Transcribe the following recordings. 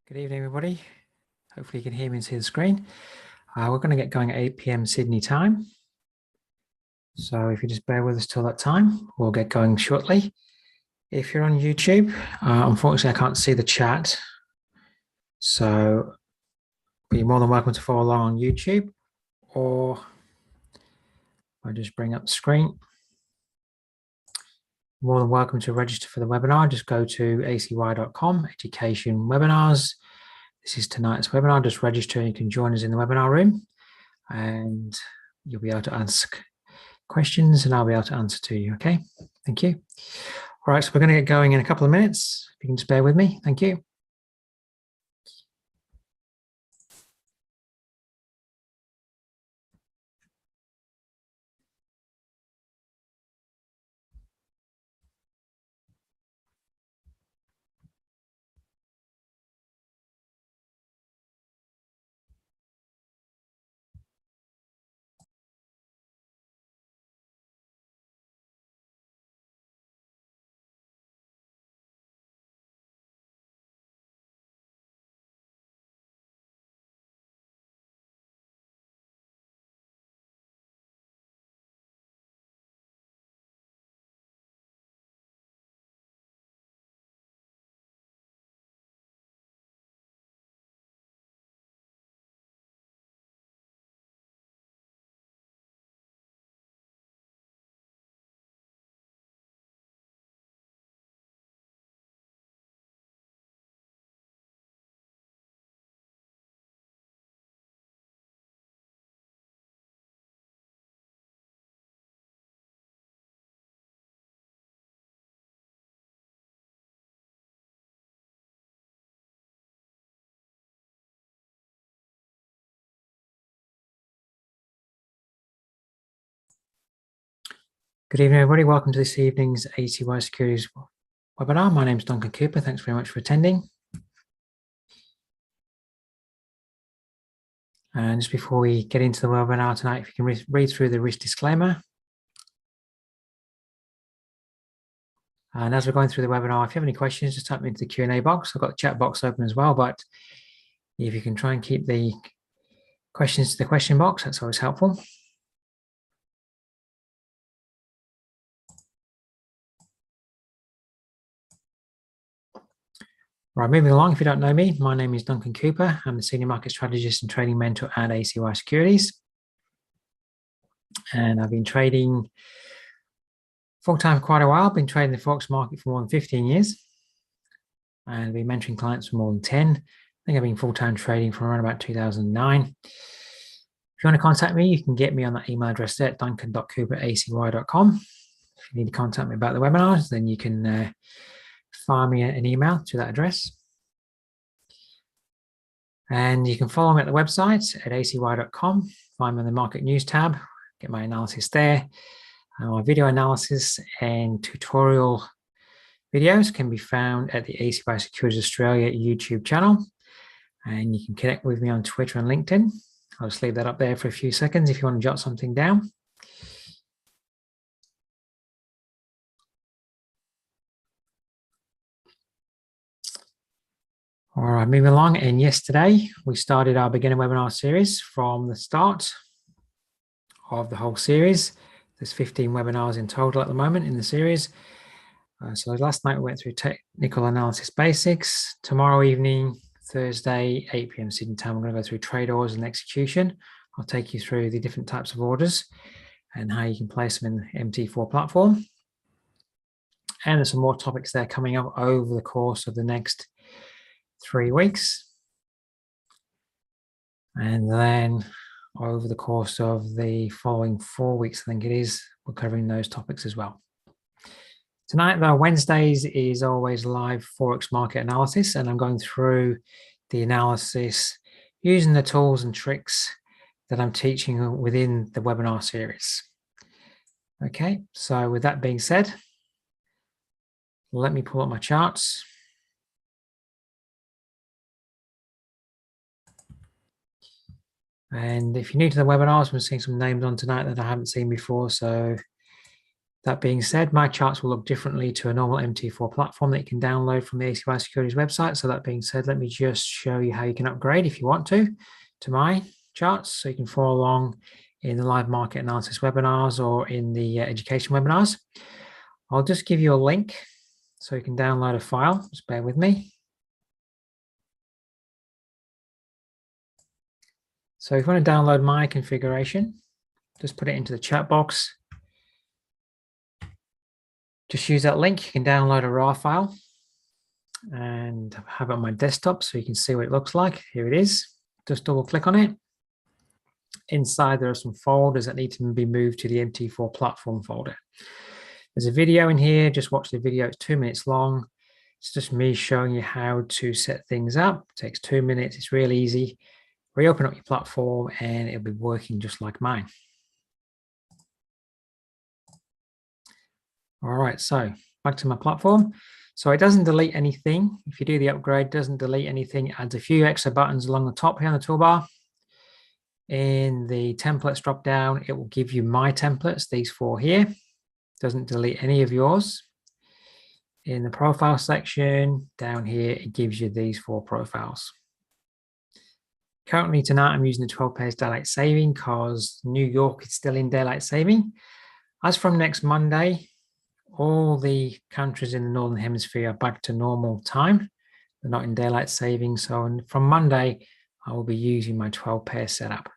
Good evening, everybody. Hopefully you can hear me and see the screen. We're going to get going at 8 p.m. Sydney time. So if you just bear with us till that time, we'll get going shortly. If you're on YouTube, unfortunately, I can't see the chat. So you're more than welcome to follow along on YouTube, or I'll just bring up the screen. More than welcome to register for the webinar. Just go to acy.com, education webinars. This is tonight's webinar. Just register and you can join us in the webinar room and you'll be able to ask questions and I'll be able to answer to you. Okay, thank you. All right, so we're going to get going in a couple of minutes. If you can just bear with me. Thank you. Good evening, everybody. Welcome to this evening's ACY Securities webinar. My name is Duncan Cooper. Thanks very much for attending. And just before we get into the webinar tonight, if you can read through the risk disclaimer. And as we're going through the webinar, if you have any questions, just type them into the Q&A box. I've got the chat box open as well, but if you can try and keep the questions to the question box, that's always helpful. Right, moving along, if you don't know me, my name is Duncan Cooper. I'm the Senior Market Strategist and Trading Mentor at ACY Securities. And I've been trading full-time for quite a while. I've been trading the Forex market for more than 15 years. And I've been mentoring clients for more than 10. I think I've been full-time trading from around about 2009. If you want to contact me, you can get me on that email address there at duncan.cooper@acy.com. If you need to contact me about the webinars, then you can fire me an email to that address. And you can follow me at the website at acy.com. Find me on the market news tab, get my analysis there. My video analysis and tutorial videos can be found at the ACY Securities Australia YouTube channel. And you can connect with me on Twitter and LinkedIn. I'll just leave that up there for a few seconds if you want to jot something down. All right, moving along. And yesterday, we started our beginner webinar series from the start of the whole series. There's 15 webinars in total at the moment in the series. So last night we went through technical analysis basics. Tomorrow evening, Thursday, 8 p.m. Sydney time, we're going to go through trade orders and execution. I'll take you through the different types of orders and how you can place them in the MT4 platform. And there's some more topics there coming up over the course of the next 3 weeks. And then over the course of the following 4 weeks, I think it is, we're covering those topics as well. Tonight, though, Wednesdays is always live Forex market analysis, and I'm going through the analysis using the tools and tricks that I'm teaching within the webinar series. Okay, so with that being said, let me pull up my charts. And if you're new to the webinars, we're seeing some names on tonight that I haven't seen before. So That being said, my charts will look differently to a normal MT4 platform that you can download from the ACY Securities website. So that being said, let me just show you how you can upgrade if you want to my charts, so you can follow along in the live market analysis webinars or in the education webinars. I'll just give you a link so you can download a file. Just bear with me. So if you want to download my configuration, just put it into the chat box. Just use that link. You can download a RAW file and have it on my desktop so you can see what it looks like. Here it is. Just double click on it. Inside there are some folders that need to be moved to the MT4 platform folder. There's a video in here. Just watch the video. It's 2 minutes long. It's just me showing you how to set things up. It takes 2 minutes. It's really easy. Reopen up your platform and it'll be working just like mine. All right, so back to my platform. So it doesn't delete anything. If you do the upgrade, it doesn't delete anything. It adds a few extra buttons along the top here on the toolbar. In the templates drop down, it will give you my templates, these 4 here. Doesn't delete any of yours. In the profile section down here, it gives you these 4 profiles. Currently tonight, I'm using the 12 pairs daylight saving because New York is still in daylight saving. As from next Monday, all the countries in the Northern Hemisphere are back to normal time. They're not in daylight saving. So from Monday, I will be using my 12 pair setup.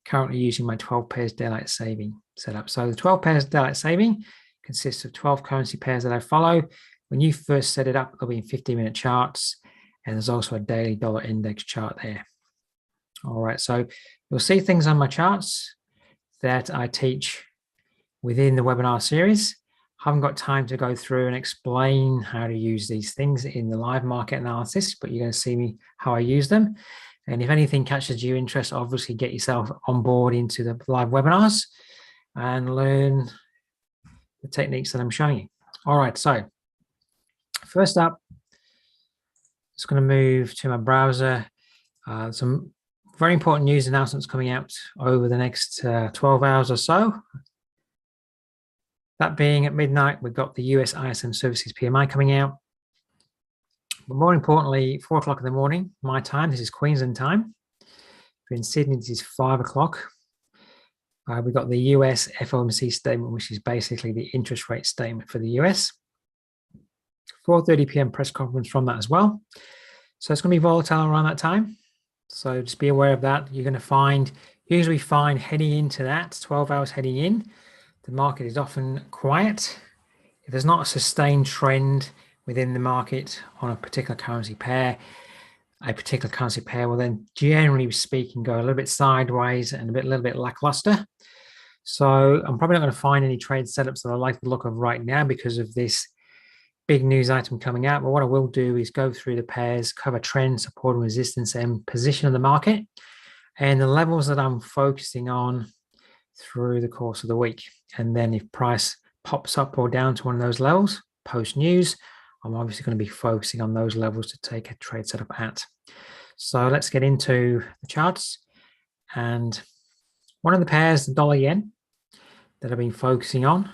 Currently using my 12 pairs daylight saving setup. So the 12 pairs daylight saving consists of 12 currency pairs that I follow. When you first set it up, they'll be in 15-minute charts. And there's also a daily dollar index chart there. All right, so you'll see things on my charts that I teach within the webinar series. I haven't got time to go through and explain how to use these things in the live market analysis, but you're going to see me how I use them. And if anything catches your interest, obviously get yourself on board into the live webinars and learn the techniques that I'm showing you. All right, so first up, just going to move to my browser. Some very important news announcements coming out over the next 12 hours or so. That being at midnight, we've got the US ISM Services PMI coming out. But more importantly, 4 o'clock in the morning, my time, this is Queensland time. If you're in Sydney, this is 5 o'clock. We've got the US FOMC statement, which is basically the interest rate statement for the US. 4:30 p.m. press conference from that as well. So it's going to be volatile around that time. So just be aware of that. You're going to usually find heading into that, 12 hours heading in, the market is often quiet. If there's not a sustained trend within the market on a particular currency pair will then, generally speaking, go a little bit sideways and a little bit lackluster. So I'm probably not going to find any trade setups that I like the look of right now because of this big news item coming out. But what I will do is go through the pairs, cover trend, support and resistance and position of the market and the levels that I'm focusing on through the course of the week. And then if price pops up or down to one of those levels post news, I'm obviously going to be focusing on those levels to take a trade setup at. So let's get into the charts. And one of the pairs, the dollar yen, that I've been focusing on, I'm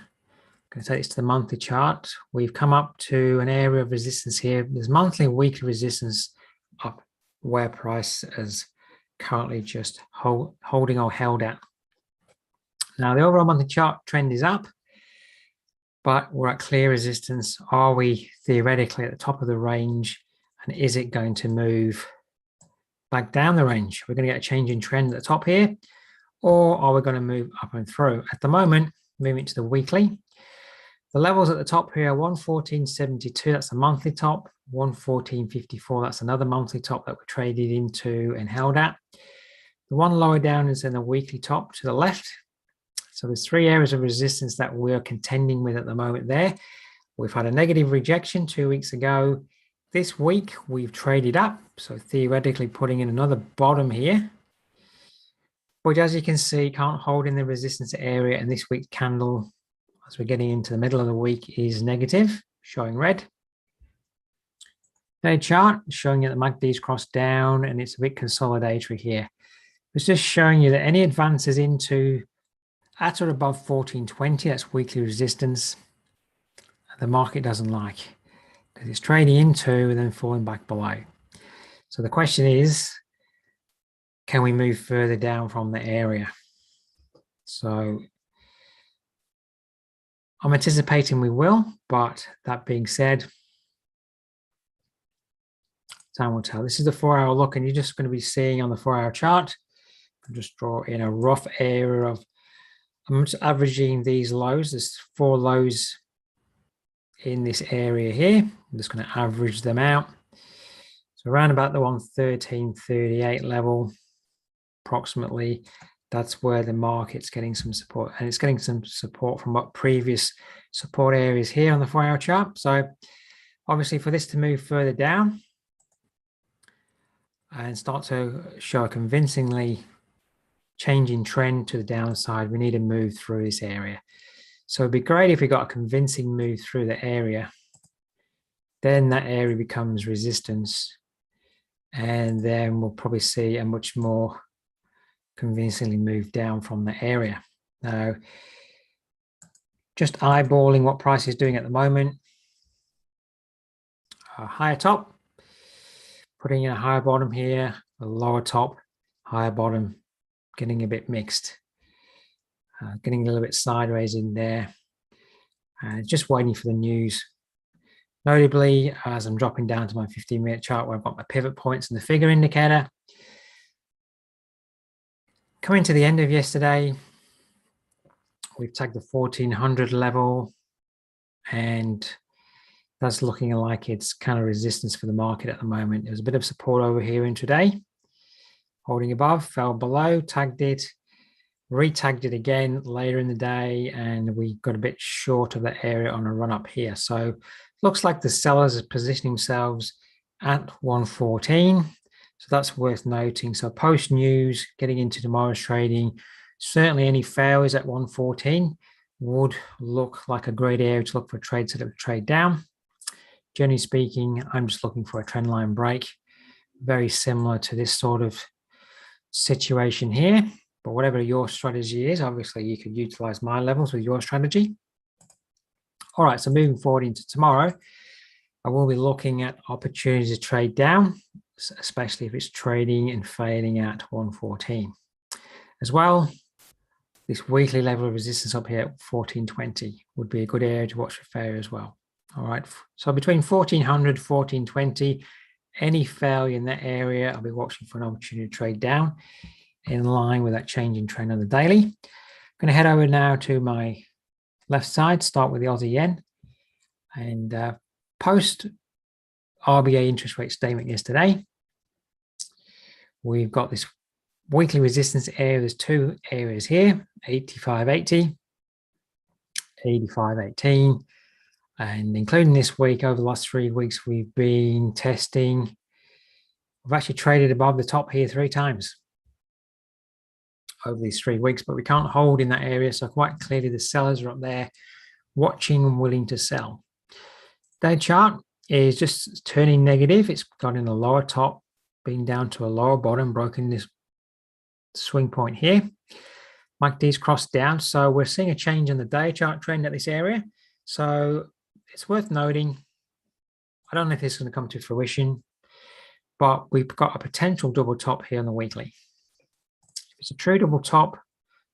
going to take this to the monthly chart. We've come up to an area of resistance here. There's monthly and weekly resistance up where price is currently just holding or held at. Now, the overall monthly chart trend is up, but we're at clear resistance. Are we theoretically at the top of the range? And is it going to move back down the range? We're going to get a change in trend at the top here, or are we going to move up and through? At the moment, moving to the weekly, the levels at the top here are 114.72, that's the monthly top, 114.54, that's another monthly top that we traded into and held at. The one lower down is in the weekly top to the left. So there's 3 areas of resistance that we're contending with at the moment there. We've had a negative rejection 2 weeks ago. This week, we've traded up, so theoretically putting in another bottom here. But as you can see, can't hold in the resistance area, and this week's candle, as we're getting into the middle of the week, is negative, showing red. Day chart showing you that the MACD's crossed down, and it's a bit consolidatory here. It's just showing you that any advances into at or above 1420, that's weekly resistance, the market doesn't like, because it's trading into and then falling back below. So the question is, can we move further down from the area? So I'm anticipating we will, but that being said, time will tell. This is the 4-hour look, and you're just going to be seeing on the 4-hour chart. I'll just draw in a rough area of, I'm just averaging these lows. There's 4 lows in this area here. I'm just going to average them out. So around about the 113.38 level, approximately, that's where the market's getting some support, and it's getting some support from what previous support areas here on the 4-hour chart. So obviously for this to move further down and start to show a convincingly changing trend to the downside, we need to move through this area. So it'd be great if we got a convincing move through the area. Then that area becomes resistance, and then we'll probably see a much more convincingly move down from the area. Now, just eyeballing what price is doing at the moment. A higher top, putting in a higher bottom here, a lower top, higher bottom, getting a bit mixed, getting a little bit sideways in there, just waiting for the news. Notably, as I'm dropping down to my 15-minute chart where I've got my pivot points and the figure indicator, coming to the end of yesterday, we've tagged the 1400 level, and that's looking like it's kind of resistance for the market at the moment. There's a bit of support over here intraday, holding above, fell below, tagged it, re-tagged it again later in the day, and we got a bit short of that area on a run up here. So looks like the sellers are positioning themselves at 114. So that's worth noting. So post news, getting into tomorrow's trading, certainly any failures at 114 would look like a great area to look for a trade set up to trade down. Generally speaking, I'm just looking for a trend line break, very similar to this sort of situation here. But whatever your strategy is, obviously you could utilize my levels with your strategy. All right, so moving forward into tomorrow, I will be looking at opportunities to trade down, especially if it's trading and failing at 114. As well, this weekly level of resistance up here at 1420 would be a good area to watch for failure as well. All right, so between 1400, 1420, any failure in that area, I'll be watching for an opportunity to trade down in line with that changing trend on the daily. I'm going to head over now to my left side, start with the Aussie Yen, and post RBA interest rate statement yesterday, we've got this weekly resistance area. There's 2 areas here, 85.80, 85.18, and including this week, over the last 3 weeks, we've been testing. We've actually traded above the top here 3 times over these 3 weeks, but we can't hold in that area. So quite clearly the sellers are up there watching and willing to sell. Day chart is just turning negative. It's got in a lower top, been down to a lower bottom, broken this swing point here. MACD's crossed down. So we're seeing a change in the day chart trend at this area. So it's worth noting, I don't know if this is going to come to fruition, but we've got a potential double top here on the weekly. If it's a true double top,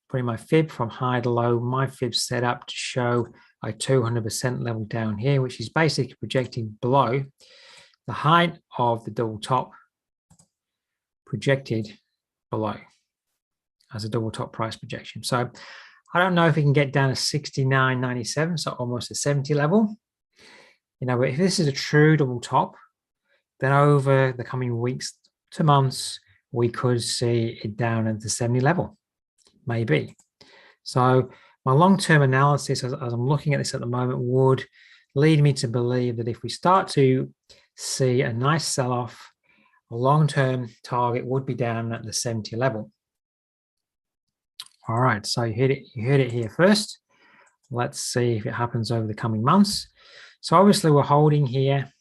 putting my fib from high to low, my fib's set up to show a 200% level down here, which is basically projecting below the height of the double top, projected below as a double top price projection. So I don't know if we can get down to 69.97, so almost a 70 level. You know, but if this is a true double top, then over the coming weeks to months, we could see it down at the 70 level, maybe. So my long-term analysis, as I'm looking at this at the moment, would lead me to believe that if we start to see a nice sell-off, a long-term target would be down at the 70 level. All right, so you heard it here first. Let's see if it happens over the coming months. So obviously we're holding here,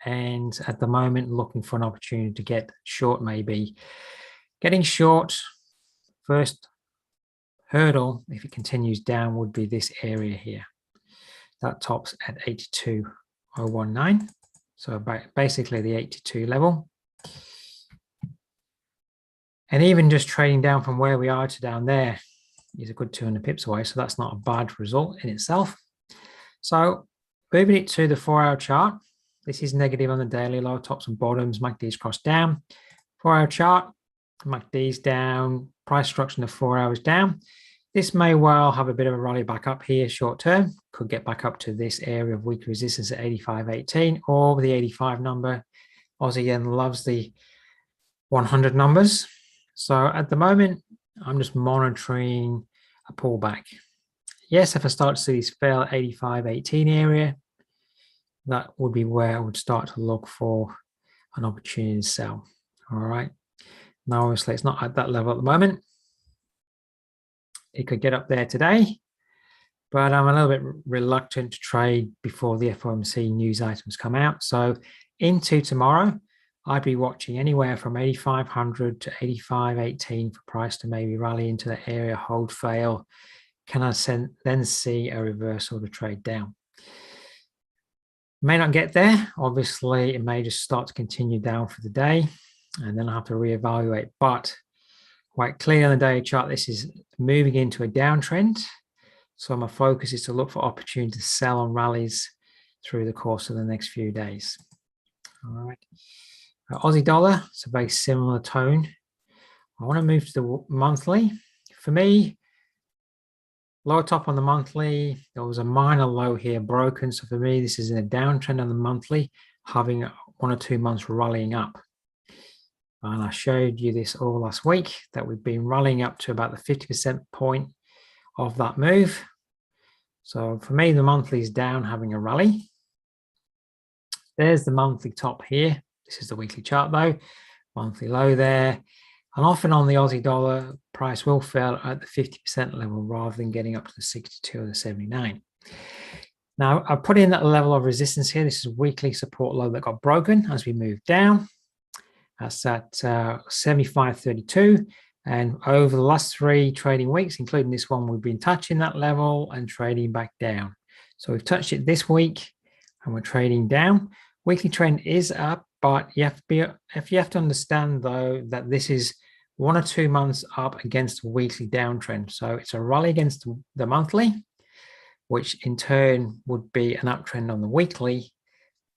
and at the moment looking for an opportunity to get short, maybe. Getting short, first hurdle, if it continues down, would be this area here. That tops at 82.019. So basically the 82 level. And even just trading down from where we are to down there is a good 200 pips away. So that's not a bad result in itself. So moving it to the 4-hour chart, this is negative on the daily, lower tops and bottoms, MACD's crossed down. 4-hour chart, MACD's down, price structure in the 4 hours down. This may well have a bit of a rally back up here short term, could get back up to this area of weekly resistance at 85.18 or the 85 number. Aussie Yen loves the 100 numbers. So at the moment, I'm just monitoring a pullback. Yes, if I start to see this fail at 85.18 area, that would be where I would start to look for an opportunity to sell. All right. Now, obviously, it's not at that level at the moment. It could get up there today, but I'm a little bit reluctant to trade before the FOMC news items come out. So into tomorrow, I'd be watching anywhere from 8,500 to 85.18 for price to maybe rally into the area, hold, fail. Can I then see a reversal to trade down? May not get there. Obviously, it may just start to continue down for the day, and then I'll have to reevaluate. But quite clear on the daily chart, this is moving into a downtrend. So my focus is to look for opportunity to sell on rallies through the course of the next few days. All right. Aussie dollar, it's a very similar tone. I want to move to the monthly. For me, lower top on the monthly, there was a minor low here broken. So for me, this is in a downtrend on the monthly, having 1 or 2 months rallying up. And I showed you this all last week, that we've been rallying up to about the 50% point of that move. So for me, the monthly is down, having a rally. There's the monthly top here. This is the weekly chart though, monthly low there. And often on the Aussie dollar, price will fail at the 50% level rather than getting up to the 62 or the 79. Now, I put in that level of resistance here. This is a weekly support low that got broken as we move down. That's at 75.32. And over the last 3 trading weeks, including this one, we've been touching that level and trading back down. So we've touched it this week and we're trading down. Weekly trend is up, but you have to understand though that this is 1 or 2 months up against a weekly downtrend. So it's a rally against the monthly, which in turn would be an uptrend on the weekly,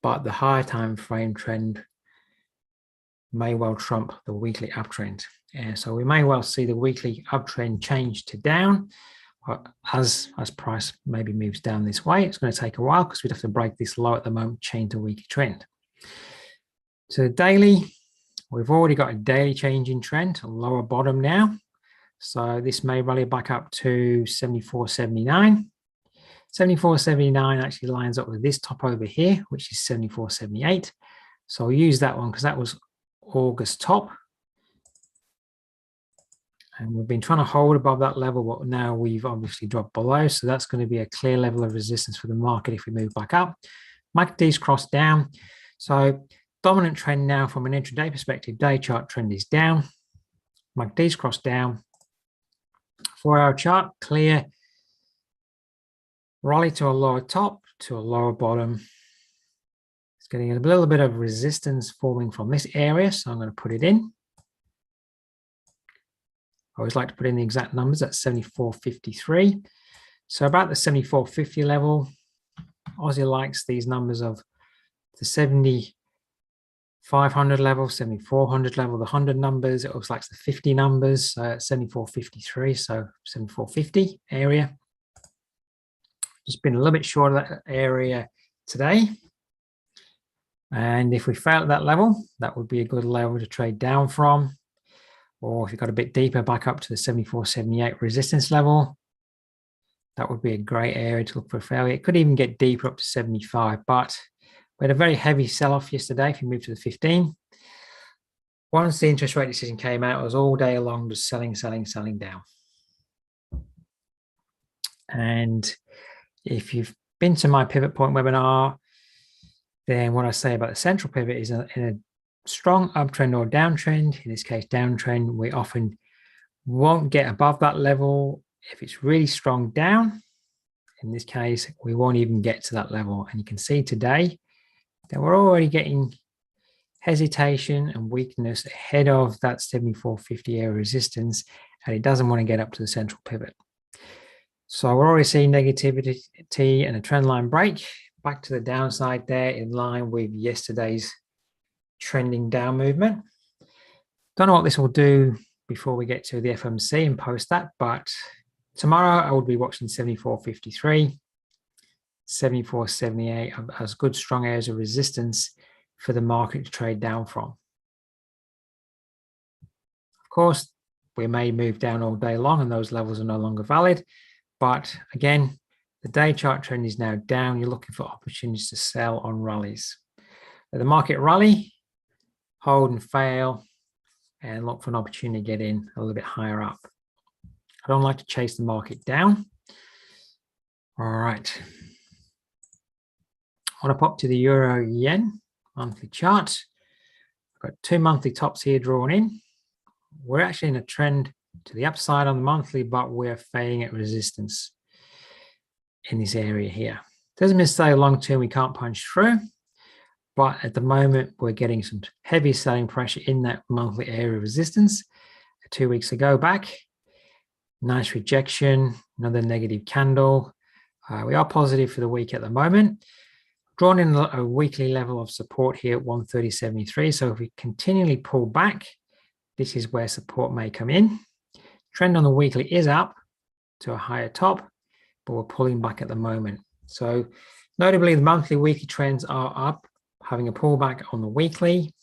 but the higher time frame trend may well trump the weekly uptrend. And so we may well see the weekly uptrend change to down as price maybe moves down this way. It's going to take a while because we'd have to break this low at the moment, change to weekly trend. So the daily, we've already got a daily change in trend, a lower bottom now. So this may rally back up to 74.79. 74.79 actually lines up with this top over here, which is 74.78. So I'll use that one because that was August top. And we've been trying to hold above that level, but now we've obviously dropped below. So that's going to be a clear level of resistance for the market if we move back up. MACD's crossed down. So dominant trend now from an intraday perspective, day chart trend is down. MACD's crossed down. 4-hour chart, clear. Rally to a lower top, to a lower bottom. It's getting a little bit of resistance forming from this area, so I'm going to put it in. I always like to put in the exact numbers at 74.53. So about the 74.50 level, Aussie likes these numbers of the 7,500 level, 7,400 level, the 100 numbers. It also likes the 50 numbers, 74.53, so 74.50 area. Just been a little bit short of that area today. And if we fail at that level, that would be a good level to trade down from. Or if you got a bit deeper back up to the 74.78 resistance level, that would be a great area to look for a failure. It could even get deeper up to 75, but we had a very heavy sell-off yesterday if you move to the 15. Once the interest rate decision came out, it was all day long just selling, selling, selling down. And if you've been to my pivot point webinar, then what I say about the central pivot is in a strong uptrend or downtrend, in this case downtrend, we often won't get above that level If it's really strong down, in this case, we won't even get to that level. And you can see today that we're already getting hesitation and weakness ahead of that 74.50 area resistance, and it doesn't want to get up to the central pivot. So we're already seeing negativity and a trend line break back to the downside there, in line with yesterday's trending down movement. Don't know what this will do before we get to the FMC and post that, but tomorrow I will be watching 74.53, 74.78 as good strong areas of resistance for the market to trade down from. Of course, we may move down all day long and those levels are no longer valid, but again, the day chart trend is now down. You're looking for opportunities to sell on rallies. Let the market rally, hold and fail, and look for an opportunity to get in a little bit higher up. I don't like to chase the market down. All right. I want to pop to the Euro Yen monthly chart. I've got 2 monthly tops here drawn in. We're actually in a trend to the upside on the monthly, but we're failing at resistance in this area here. Doesn't mean to say long term we can't punch through, but at the moment we're getting some heavy selling pressure in that monthly area of resistance. 2 weeks ago back, nice rejection, another negative candle. We are positive for the week at the moment. Drawn in a weekly level of support here at 130.73. So if we continually pull back, this is where support may come in. Trend on the weekly is up to a higher top, but we're pulling back at the moment. So notably, the monthly, weekly trends are up, having a pullback on the weekly.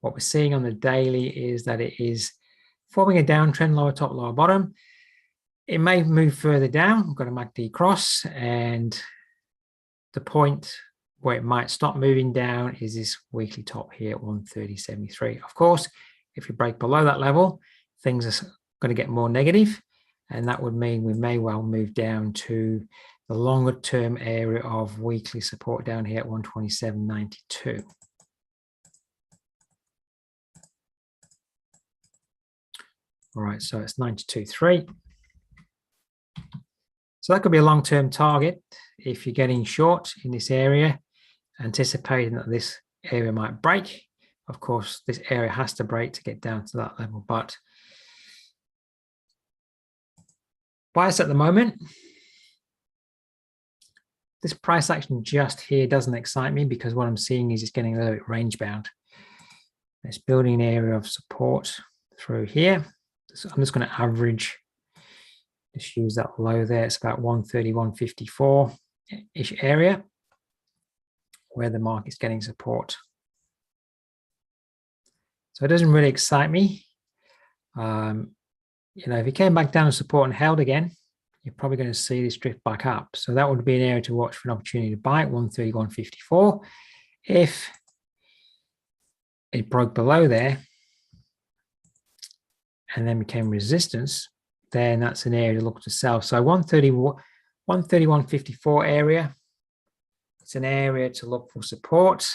What we're seeing on the daily is that it is forming a downtrend, lower top, lower bottom. It may move further down. We've got a MACD cross, and the point where it might stop moving down is this weekly top here at 130.73. Of course, if we break below that level, things are going to get more negative, and that would mean we may well move down to the longer term area of weekly support down here at 127.92. All right, so it's 92.3. So that could be a long-term target if you're getting short in this area, anticipating that this area might break. Of course, this area has to break to get down to that level, but bias at the moment, this price action just here doesn't excite me, because what I'm seeing is it's getting a little bit range bound. It's building an area of support through here. So I'm just going to average, just use that low there. It's about 131.54-ish area where the market's getting support. So it doesn't really excite me. If it came back down to support and held again, you're probably going to see this drift back up. So that would be an area to watch for an opportunity to buy at 131.54. If it broke below there and then became resistance, then that's an area to look to sell. So 131.54 area, it's an area to look for support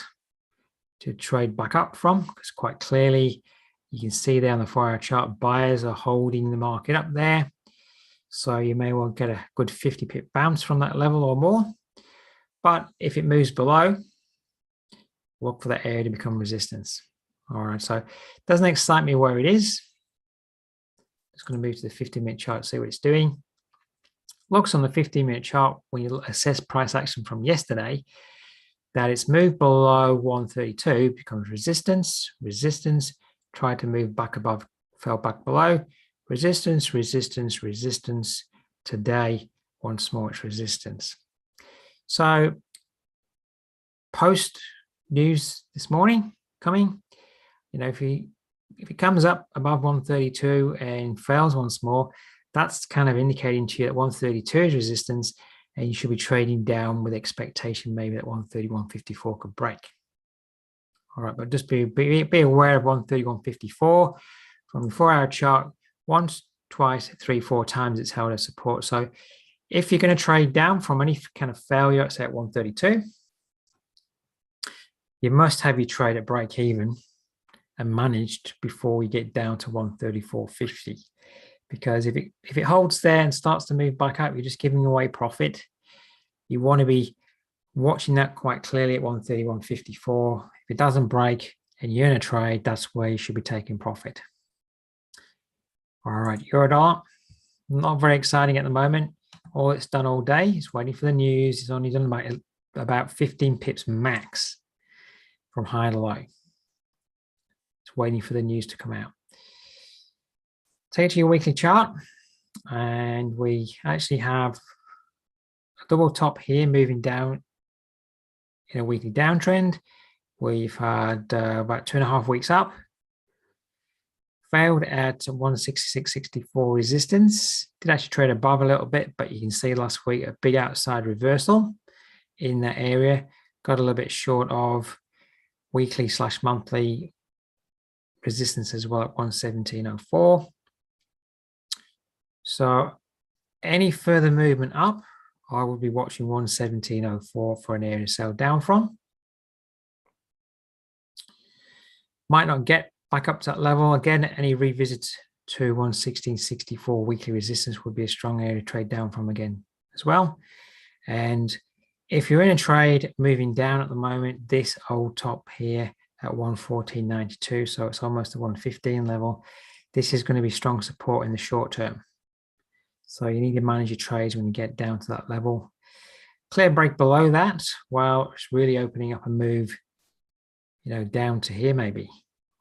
to trade back up from, because quite clearly you can see there on the 4-hour chart, buyers are holding the market up there. So you may well get a good 50 pip bounce from that level or more. But if it moves below, look for that area to become resistance. All right, so it doesn't excite me where it is. Just going to move to the 15-minute chart, see what it's doing. Looks on the 15-minute chart, when you assess price action from yesterday, that it's moved below 132, becomes resistance, resistance, tried to move back above, fell back below, resistance, resistance, resistance. Today, once more, it's resistance. So post news this morning coming, if it comes up above 132 and fails once more, that's kind of indicating to you that 132 is resistance, and you should be trading down with expectation maybe that 131.54 could break. All right, but just be aware of 131.54 from the 4-hour chart. Once, twice, 3, 4 times it's held as support. So if you're going to trade down from any kind of failure, say at 132, you must have your trade at break even and managed before we get down to 134.50. because if it holds there and starts to move back up, you're just giving away profit. You want to be watching that quite clearly at 130, 154. If it doesn't break and you're in a trade, that's where you should be taking profit. All right, euro dollar, not very exciting at the moment. All it's done all day is waiting for the news. It's only done about 15 pips max from high to low. It's waiting for the news to come out. Take it to your weekly chart, and we actually have a double top here moving down in a weekly downtrend. We've had about 2.5 weeks up, failed at 166.64 resistance. Did actually trade above a little bit, but you can see last week a big outside reversal in that area. Got a little bit short of weekly / monthly resistance as well at 117.04. So any further movement up, I will be watching 117.04 for an area to sell down from. Might not get back up to that level. Again, any revisit to 116.64 weekly resistance would be a strong area to trade down from again as well. And if you're in a trade moving down at the moment, this old top here at 114.92, so it's almost the 115 level, this is going to be strong support in the short term. So you need to manage your trades when you get down to that level. Clear break below that, well, it's really opening up a move, down to here maybe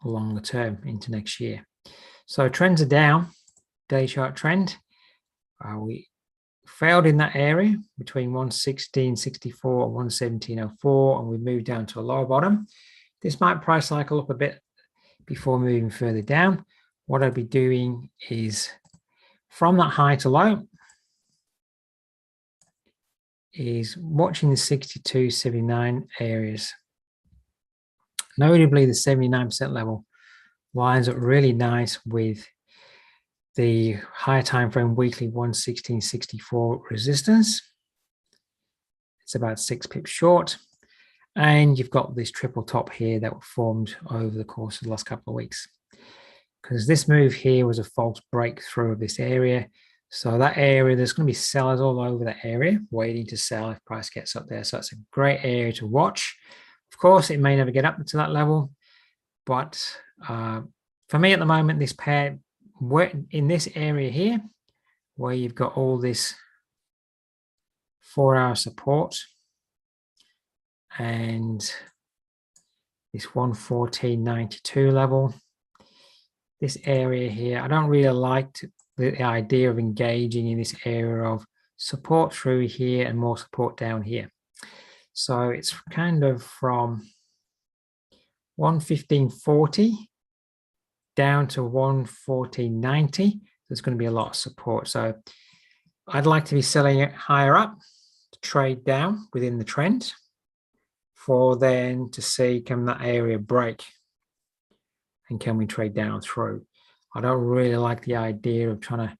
longer term into next year. So trends are down, day chart trend. We failed in that area between 116.64 and 117.04, and we moved down to a lower bottom. This might price cycle up a bit before moving further down. What I'd be doing is from that high to low is watching the 62.79 areas. Notably, the 79% level lines up really nice with the higher time frame weekly 116.64 resistance. It's about 6 pips short. And you've got this triple top here that formed over the course of the last couple of weeks. Because this move here was a false breakthrough of this area. So that area, there's going to be sellers all over that area waiting to sell if price gets up there. So that's a great area to watch. Of course, it may never get up to that level. But for me at the moment, this pair, in this area here, where you've got all this 4-hour support and this 114.92 level, this area here, I don't really like the idea of engaging in this area of support through here and more support down here. So it's kind of from 115.40 down to 114.90. There's going to be a lot of support. So I'd like to be selling it higher up to trade down within the trend for then to see, can that area break and can we trade down through? I don't really like the idea of trying to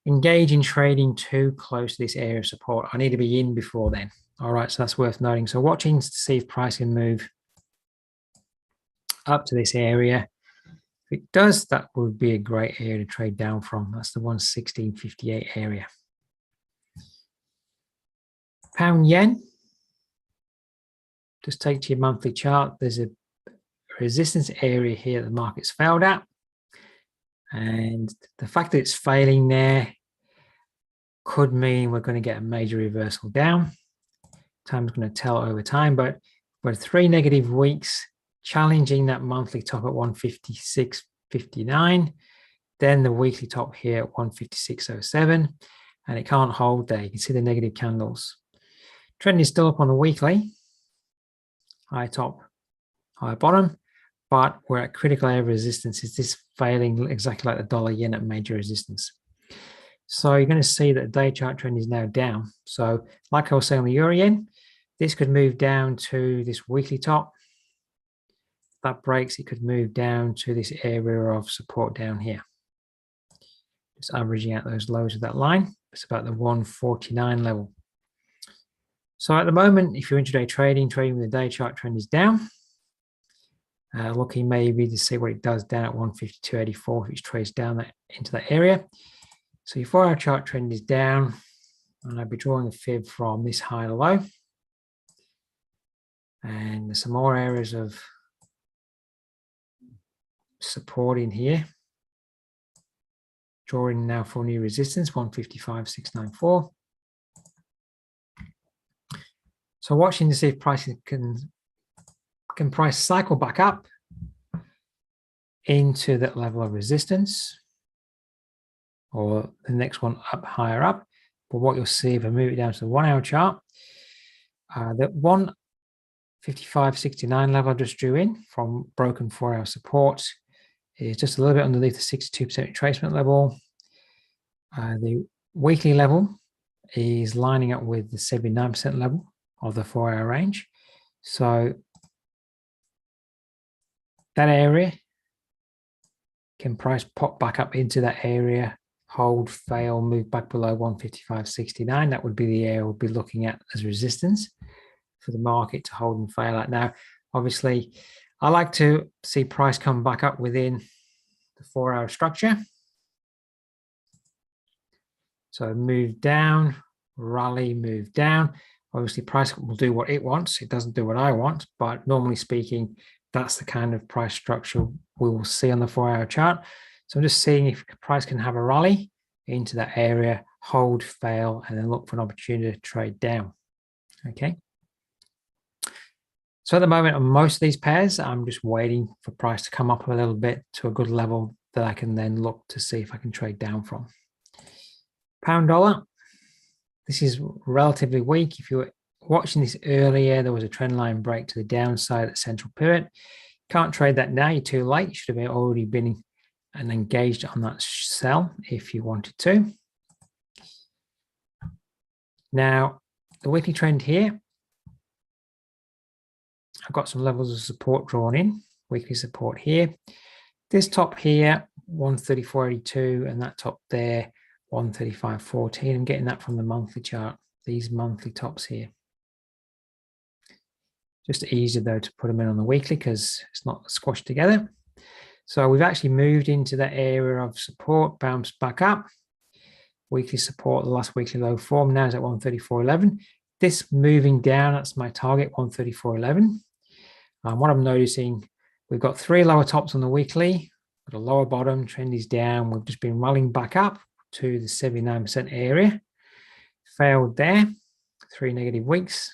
engage in trading too close to this area of support. I need to be in before then. All right, so that's worth noting. So watching to see if price can move up to this area. If it does, that would be a great area to trade down from. That's the 116.58 area. Pound yen. Just take to your monthly chart. There's a resistance area here that the market's failed at. And the fact that it's failing there could mean we're going to get a major reversal down. Time's going to tell over time, but we're 3 negative weeks challenging that monthly top at 156.59, then the weekly top here at 156.07, and it can't hold there. You can see the negative candles. Trend is still up on the weekly, high top, high bottom, but we're at critical area of resistance. Is this failing exactly like the dollar yen at major resistance? So you're going to see that the day chart trend is now down. So like I was saying on the euro yen, this could move down to this weekly top. If that breaks, it could move down to this area of support down here. Just averaging out those lows of that line. It's about the 149 level. So at the moment, if you're intraday trading with the day chart trend is down, Looking maybe to see what it does down at 152.84 if it trades down into that area. So your 4-hour chart trend is down, and I'll be drawing a fib from this high to low. And there's some more areas of support in here. Drawing now for new resistance, 155.694. So watching to see if pricing can price cycle back up into that level of resistance, or the next one up higher up. But what you'll see if I move it down to the 1-hour chart, that 155.69 level I just drew in from broken 4-hour support is just a little bit underneath the 62% retracement level. The weekly level is lining up with the 79% level of the 4-hour range. So that area can price pop back up into that area, hold, fail, move back below 155.69. That would be the area we'll be looking at as resistance for the market to hold and fail at. Now, obviously, I like to see price come back up within the 4-hour structure. So move down, rally, move down. Obviously, price will do what it wants. It doesn't do what I want, but normally speaking, that's the kind of price structure we will see on the 4-hour chart. So I'm just seeing if price can have a rally into that area, hold, fail, and then look for an opportunity to trade down. Okay. So at the moment on most of these pairs, I'm just waiting for price to come up a little bit to a good level that I can then look to see if I can trade down from. Pound dollar. This is relatively weak. If you were watching this earlier, there was a trend line break to the downside at central pivot. Can't trade that now. You're too late. You should have already been and engaged on that sell if you wanted to. Now, the weekly trend here, I've got some levels of support drawn in. Weekly support here. This top here, 134.82, and that top there, 135.14. I'm getting that from the monthly chart, these monthly tops here. Just easier though to put them in on the weekly because it's not squashed together. So we've actually moved into that area of support, bounced back up. Weekly support, the last weekly low form now is at 134.11. This moving down, that's my target, 134.11. What I'm noticing, we've got 3 lower tops on the weekly, but a lower bottom, trend is down. We've just been rolling back up to the 79% area. Failed there, 3 negative weeks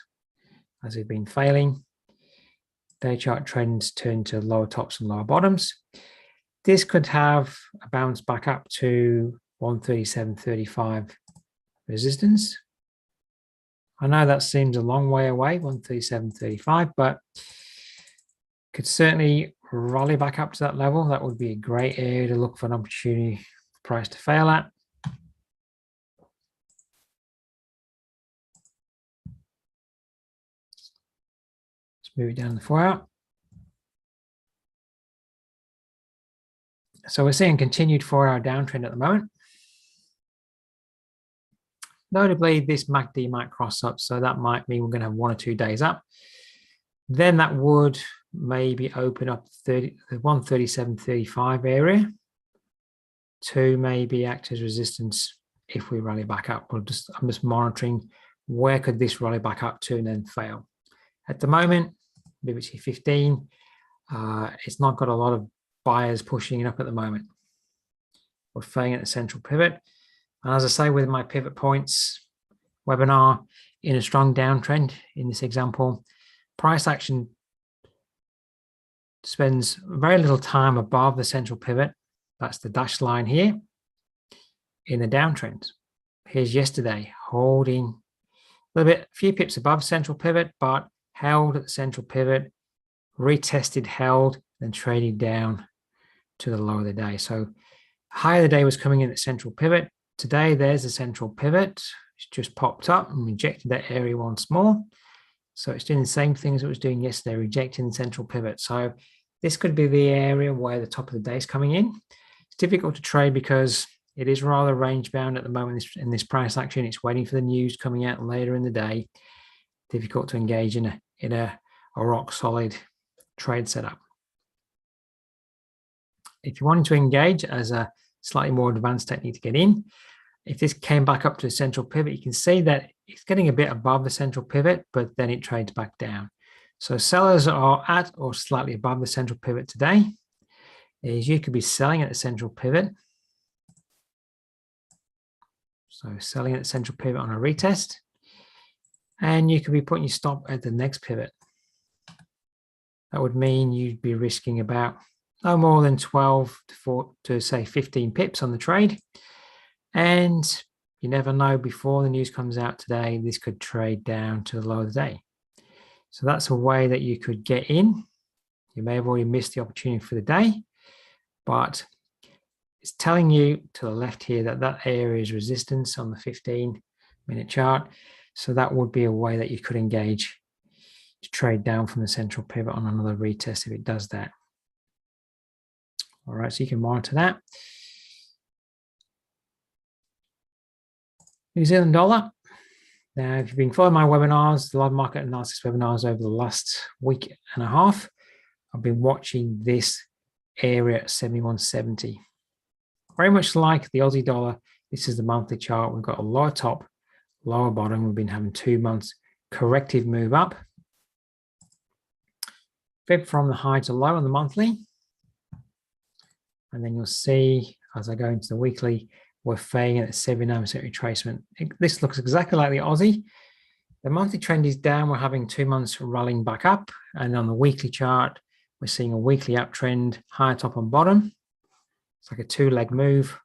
as we've been failing. Day chart trends turn to lower tops and lower bottoms. This could have a bounce back up to 137.35 resistance. I know that seems a long way away, 137.35, but could certainly rally back up to that level. That would be a great area to look for an opportunity for price to fail at. Let's move it down the 4-hour. So we're seeing continued 4-hour downtrend at the moment. Notably, this MACD might cross up, so that might mean we're going to have 1 or 2 days up. Then that would maybe open up the 137.35 area to maybe act as resistance if we rally back up. I'm just monitoring where could this rally back up to and then fail. At the moment, BBC 15, it's not got a lot of buyers pushing it up at the moment. We're failing at the central pivot. And as I say with my pivot points webinar, in a strong downtrend, in this example, price action spends very little time above the central pivot. That's the dashed line here in the downtrend. Here's yesterday, holding a little bit, a few pips above central pivot, but held at the central pivot, retested, held, then traded down to the low of the day. So high of the day was coming in at central pivot. Today, there's the central pivot. It's just popped up and rejected that area once more. So it's doing the same things it was doing yesterday, rejecting the central pivot. So this could be the area where the top of the day is coming in. It's difficult to trade because it is rather range bound at the moment in this price action. It's waiting for the news coming out later in the day. Difficult to engage in a rock solid trade setup. If you wanted to engage as a slightly more advanced technique to get in, if this came back up to the central pivot, you can see that it's getting a bit above the central pivot, but then it trades back down. So sellers are at or slightly above the central pivot today. Is you could be selling at the central pivot. So selling at the central pivot on a retest. And you could be putting your stop at the next pivot. That would mean you'd be risking about no more than 12 to say 15 pips on the trade. And you never know, before the news comes out today, this could trade down to the low of the day. So that's a way that you could get in. You may have already missed the opportunity for the day, but it's telling you to the left here that that area is resistance on the 15-minute chart. So that would be a way that you could engage to trade down from the central pivot on another retest if it does that. All right, so you can monitor that. New Zealand dollar. Now, if you've been following my webinars, the live market analysis webinars over the last week and a half, I've been watching this area at 71.70. Very much like the Aussie dollar, this is the monthly chart. We've got a lower top, lower bottom. We've been having 2 months corrective move up. Fib from the high to low on the monthly. And then you'll see, as I go into the weekly, we're fading at a 79% retracement. This looks exactly like the Aussie. The monthly trend is down. We're having 2 months rallying back up. And on the weekly chart, we're seeing a weekly uptrend, high top and bottom. It's like a 2-leg move.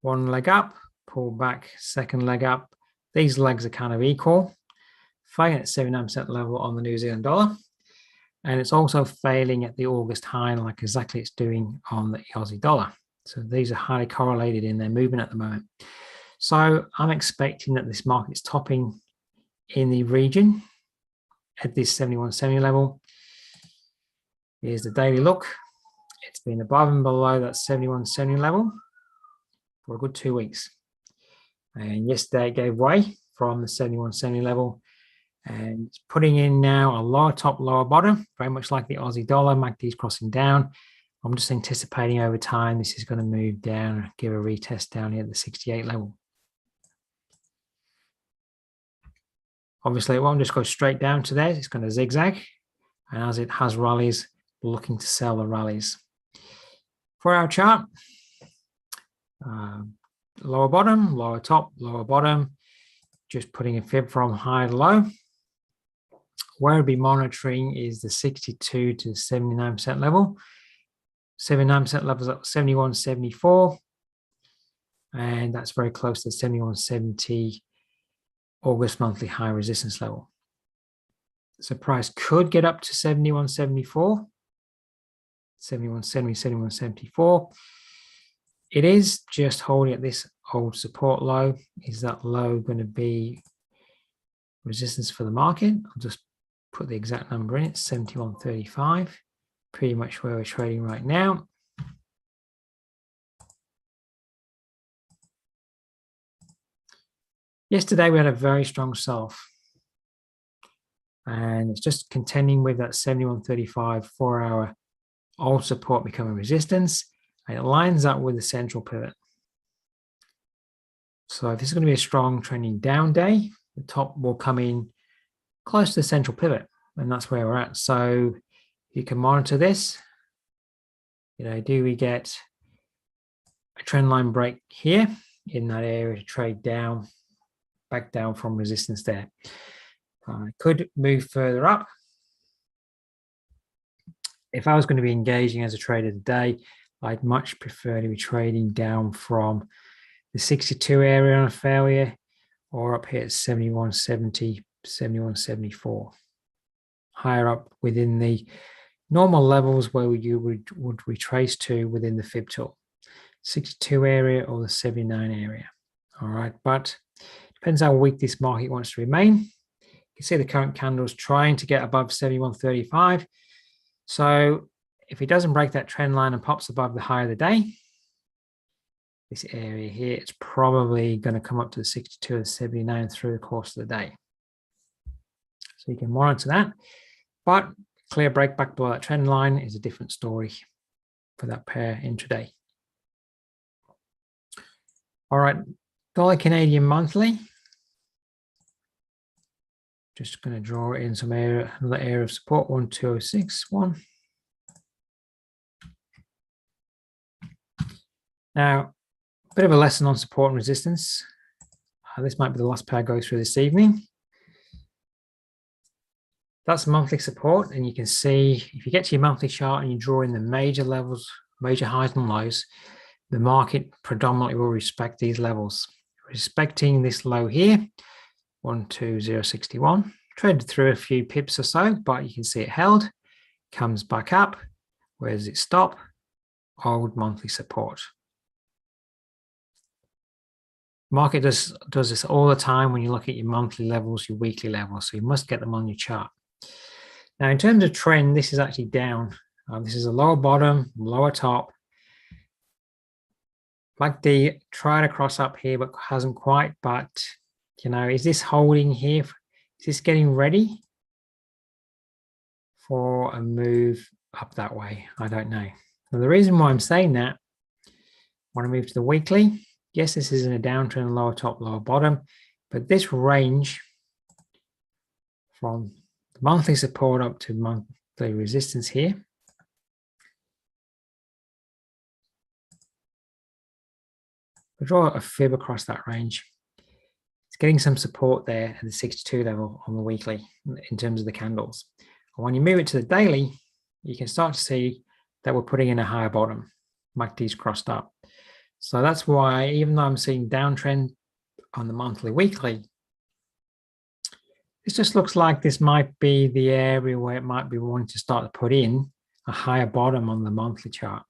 1 leg up, pull back, 2nd leg up. These legs are kind of equal. Failing at 79% level on the New Zealand dollar. And it's also failing at the August high, like exactly it's doing on the Aussie dollar. So these are highly correlated in their movement at the moment. So I'm expecting that this market's topping in the region at this 71.70 level. Here's the daily look. It's been above and below that 71.70 level for a good 2 weeks. And yesterday it gave way from the 71.70 level. And it's putting in now a lower top, lower bottom, very much like the Aussie dollar. MACD's crossing down. I'm just anticipating over time this is going to move down, give a retest down here at the 68 level. Obviously, it won't just go straight down to there. It's going to zigzag. And as it has rallies, we're looking to sell the rallies. For our chart, lower bottom, lower top, lower bottom, just putting a fib from high to low. Where we'll be monitoring is the 62 to 79% level. 79% levels up 71.74, and that's very close to the 71.70 August monthly high resistance level. So price could get up to 71.74, 71.70, 71.74. It is just holding at this old support low. Is that low going to be resistance for the market? I'll just put the exact number in. It's 71.35. Pretty much where we're trading right now. Yesterday we had a very strong sell-off, and it's just contending with that 71.35 4-hour old support becoming resistance, and it lines up with the central pivot. So if this is going to be a strong trending down day, the top will come in close to the central pivot, and that's where we're at. So you can monitor this. You know, do we get a trend line break here in that area to trade down, back down from resistance there? Could move further up. If I was going to be engaging as a trader today, I'd much prefer to be trading down from the 62 area on a failure, or up here at 71.70, 71.74. Higher up within the normal levels where you would retrace to within the fib tool, 62 area or the 79 area. All right, but depends how weak this market wants to remain. You can see the current candles trying to get above 71.35. So if it doesn't break that trend line and pops above the high of the day, this area here, it's probably going to come up to the 62 or the 79 through the course of the day. So you can monitor that, but clear break back below that trend line is a different story. for that pair intraday. All right, dollar Canadian monthly. Just going to draw in some area, another area of support, 12061. Now, a bit of a lesson on support and resistance. This might be the last pair I go through this evening. That's monthly support, and you can see if you get to your monthly chart and you draw in the major levels, major highs and lows, the market predominantly will respect these levels. Respecting this low here, 12061, traded through a few pips or so, but you can see it held, comes back up. Where does it stop? Old monthly support. Market does this all the time when you look at your monthly levels, your weekly levels, so you must get them on your chart. Now, in terms of trend, this is actually down. This is a lower bottom, lower top. MACD tried to cross up here, but hasn't quite. But, you know, is this holding here? Is this getting ready for a move up that way? I don't know. Now, the reason why I'm saying that, when I move to the weekly, yes, this is in a downtrend, lower top, lower bottom, but this range from the monthly support up to monthly resistance here, we draw a fib across that range. It's getting some support there at the 62 level on the weekly in terms of the candles. And when you move it to the daily, you can start to see that we're putting in a higher bottom. MACD's crossed up. So that's why, even though I'm seeing downtrend on the monthly, weekly, this just looks like this might be the area where it might be wanting to start to put in a higher bottom on the monthly chart.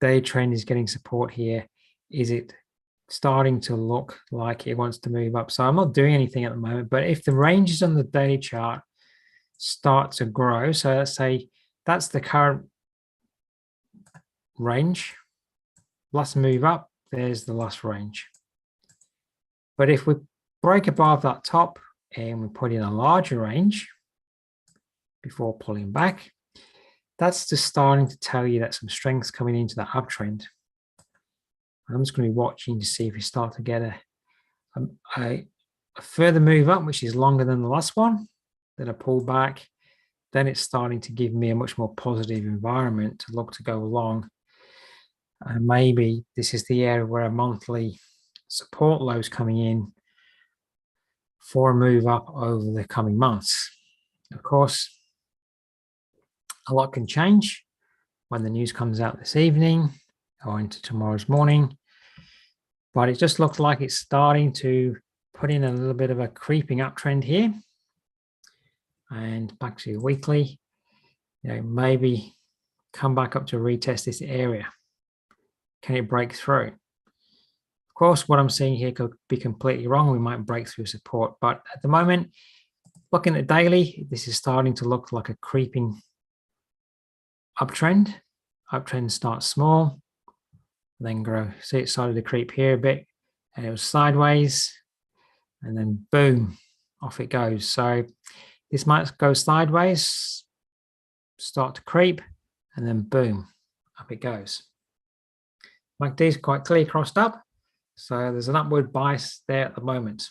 Day trend is getting support here. Is it starting to look like it wants to move up? So I'm not doing anything at the moment, but if the ranges on the daily chart start to grow, so let's say that's the current range, last move up, there's the last range. But if we break above that top and we put in a larger range before pulling back, that's just starting to tell you that some strength's coming into that uptrend. I'm just going to be watching to see if we start to get a further move up, which is longer than the last one, then a pull back. Then it's starting to give me a much more positive environment to look to go along. And maybe this is the area where a monthly support low is coming in for a move up over the coming months. Of course, a lot can change when the news comes out this evening or into tomorrow's morning. But it just looks like it's starting to put in a little bit of a creeping uptrend here. And back to your weekly, you know, maybe come back up to retest this area. Can it break through? Of course, what I'm seeing here could be completely wrong. We might break through support, but at the moment, looking at daily, this is starting to look like a creeping uptrend. Uptrend starts small, then grow. See, it started to creep here a bit, and it was sideways, and then boom, off it goes. So this might go sideways, start to creep, and then boom, up it goes. MACD is quite clearly crossed up, so there's an upward bias there at the moment.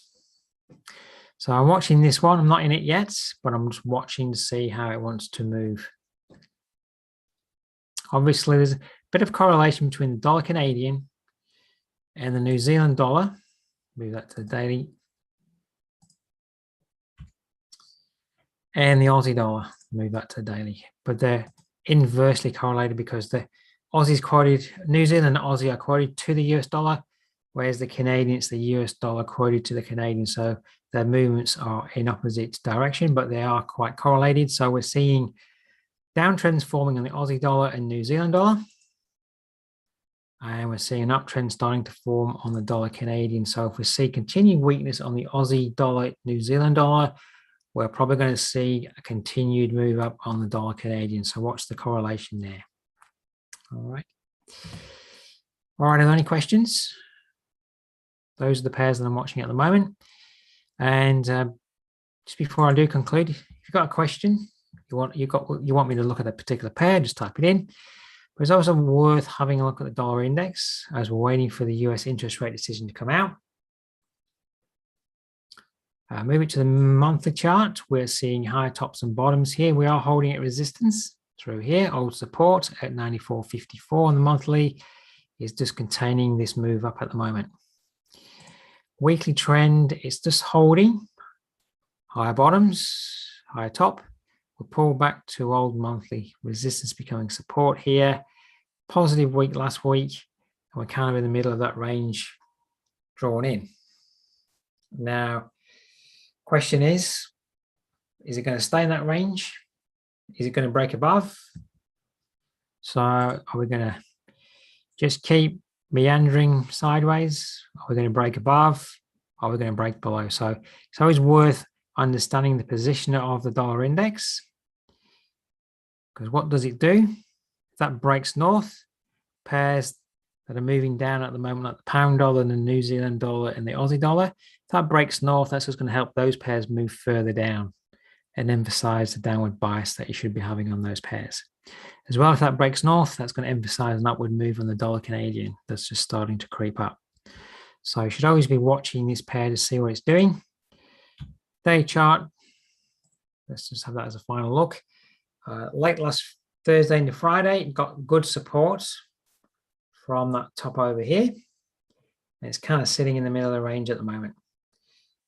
So I'm watching this one. I'm not in it yet, but I'm just watching to see how it wants to move. Obviously, there's a bit of correlation between the dollar Canadian and the New Zealand dollar. Move that to the daily. And the Aussie dollar. Move that to the daily. But they're inversely correlated because the Aussie's quoted, New Zealand and Aussie are quoted to the US dollar, whereas the Canadian, it's the US dollar quoted to the Canadian. So their movements are in opposite direction, but they are quite correlated. So we're seeing downtrends forming on the Aussie dollar and New Zealand dollar. And we're seeing an uptrend starting to form on the dollar Canadian. So if we see continued weakness on the Aussie dollar, New Zealand dollar, we're probably going to see a continued move up on the dollar Canadian. So watch the correlation there. All right. All right, are there any questions? Those are the pairs that I'm watching at the moment. And just before I do conclude, if you've got a question, you want me to look at a particular pair, just type it in. But it's also worth having a look at the dollar index as we're waiting for the US interest rate decision to come out. Moving to the monthly chart, we're seeing high tops and bottoms here. We are holding at resistance through here. Old support at 94.54 on the monthly is just containing this move up at the moment. Weekly trend is just holding. Higher bottoms, higher top. We'll pull back to old monthly resistance becoming support here. Positive week last week, and we're kind of in the middle of that range drawn in. Now, question is it going to stay in that range? Is it going to break above? So are we going to just keep meandering sideways? Are we going to break above? Are we going to break below? So it's always worth understanding the position of the dollar index, because what does it do? If that breaks north, pairs that are moving down at the moment, like the pound dollar and the New Zealand dollar and the Aussie dollar, if that breaks north, that's just going to help those pairs move further down and emphasize the downward bias that you should be having on those pairs. As well, if that breaks north, that's going to emphasize an upward move on the dollar Canadian that's just starting to creep up. So you should always be watching this pair to see what it's doing. Day chart, let's just have that as a final look. Late last Thursday into Friday, it got good support from that top over here. And it's kind of sitting in the middle of the range at the moment.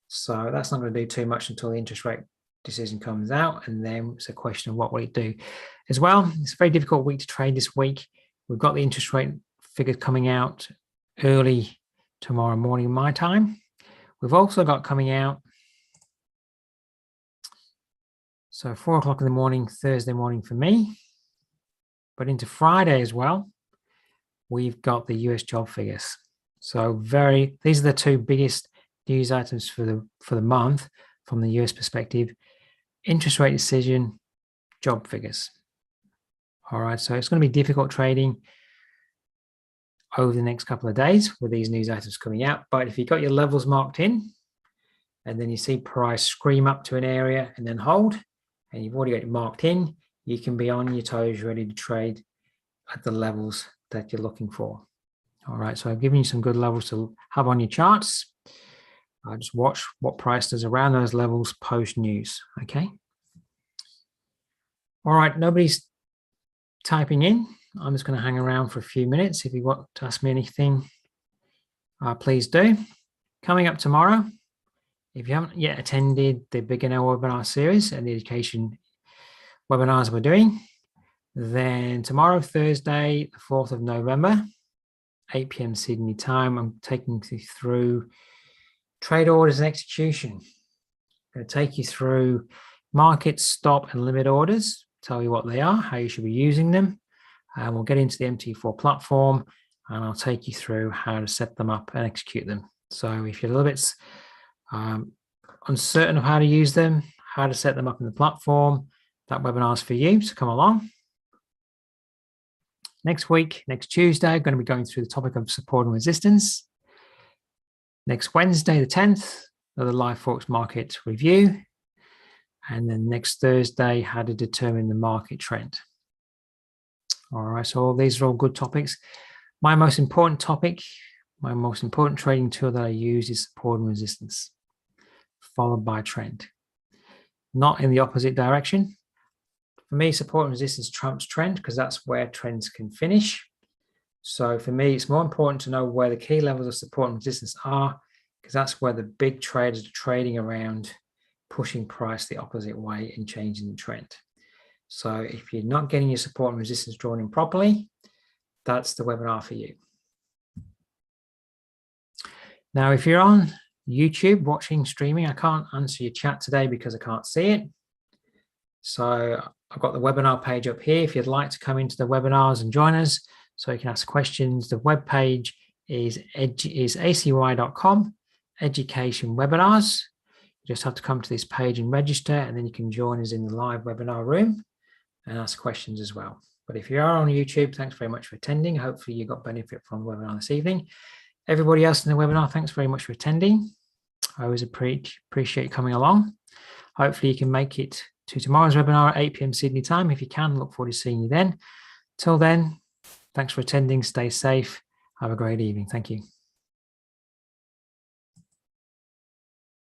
So that's not going to do too much until the interest rate decision comes out, and then it's a question of what will it do. As well, it's a very difficult week to trade this week. We've got the interest rate figures coming out early tomorrow morning my time. We've also got coming out, so 4 o'clock in the morning, Thursday morning for me, but into Friday as well, we've got the US job figures. So these are the two biggest news items for the month from the US perspective: interest rate decision, job figures. All right, so it's going to be difficult trading over the next couple of days with these news items coming out. But if you've got your levels marked in, and then you see price scream up to an area and then hold, and you've already got it marked in, you can be on your toes ready to trade at the levels that you're looking for. All right, so I've given you some good levels to have on your charts. Just watch what price does around those levels post news. Okay. All right, nobody's typing in. I'm just going to hang around for a few minutes. If you want to ask me anything, please do. Coming up tomorrow, if you haven't yet attended the beginner webinar series and the education webinars we're doing, then tomorrow, Thursday, the 4th of November, 8 p.m. Sydney time, I'm taking you through trade orders and execution. I'm going to take you through market, stop, and limit orders, tell you what they are, how you should be using them. And we'll get into the MT4 platform, and I'll take you through how to set them up and execute them. So if you're a little bit uncertain of how to use them, how to set them up in the platform, that webinar is for you, so come along. Next week, next Tuesday, I'm going to be going through the topic of support and resistance. Next Wednesday, the 10th, another live Forex market review. And then next Thursday, how to determine the market trend. All right, so all these are all good topics. My most important topic, my most important trading tool that I use is support and resistance, followed by trend. Not in the opposite direction. For me, support and resistance trumps trend because that's where trends can finish. So for me, it's more important to know where the key levels of support and resistance are, because that's where the big traders are trading around, pushing price the opposite way and changing the trend. So if you're not getting your support and resistance drawn in properly, that's the webinar for you. Now, if you're on YouTube watching, streaming, I can't answer your chat today because I can't see it. So I've got the webinar page up here. If you'd like to come into the webinars and join us so you can ask questions, the web page is acy.com, education webinars. You just have to come to this page and register, and then you can join us in the live webinar room and ask questions as well. But if you are on YouTube, thanks very much for attending. Hopefully you got benefit from the webinar this evening. Everybody else in the webinar, thanks very much for attending. I always appreciate you coming along. Hopefully you can make it to tomorrow's webinar at 8 p.m. Sydney time. If you can, look forward to seeing you then. Till then, Thanks for attending. Stay safe. Have a great evening. Thank you.